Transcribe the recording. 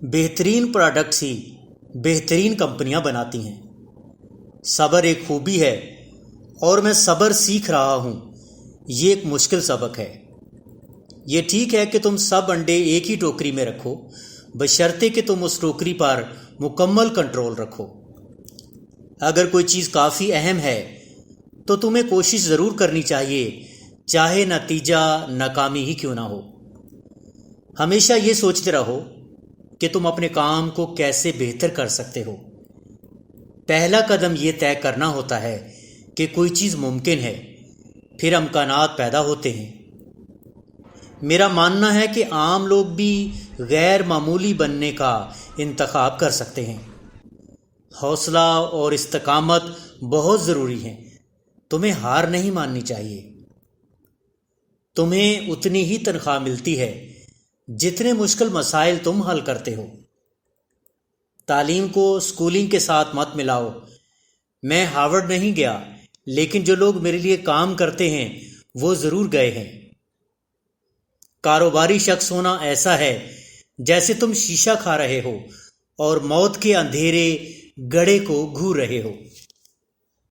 بہترین پروڈکٹس ہی بہترین کمپنیاں بناتی ہیں۔ صبر ایک خوبی ہے اور میں صبر سیکھ رہا ہوں۔ یہ ایک مشکل سبق ہے۔ یہ ٹھیک ہے کہ تم سب انڈے ایک ہی ٹوکری میں رکھو، بشرطے کہ تم اس ٹوکری پر مکمل کنٹرول رکھو۔ اگر کوئی چیز کافی اہم ہے تو تمہیں کوشش ضرور کرنی چاہیے، چاہے نتیجہ ناکامی ہی کیوں نہ ہو۔ ہمیشہ یہ سوچتے رہو کہ تم اپنے کام کو کیسے بہتر کر سکتے ہو۔ پہلا قدم یہ طے کرنا ہوتا ہے کہ کوئی چیز ممکن ہے، پھر امکانات پیدا ہوتے ہیں۔ میرا ماننا ہے کہ عام لوگ بھی غیر معمولی بننے کا انتخاب کر سکتے ہیں۔ حوصلہ اور استقامت بہت ضروری ہیں۔ تمہیں ہار نہیں ماننی چاہیے۔ تمہیں اتنی ہی تنخواہ ملتی ہے جتنے مشکل مسائل تم حل کرتے ہو۔ تعلیم کو اسکولنگ کے ساتھ مت ملاؤ۔ میں ہارورڈ نہیں گیا، لیکن جو لوگ میرے لیے کام کرتے ہیں وہ ضرور گئے ہیں۔ کاروباری شخص ہونا ایسا ہے جیسے تم شیشہ کھا رہے ہو اور موت کے اندھیرے گڑھے کو گھور رہے ہو۔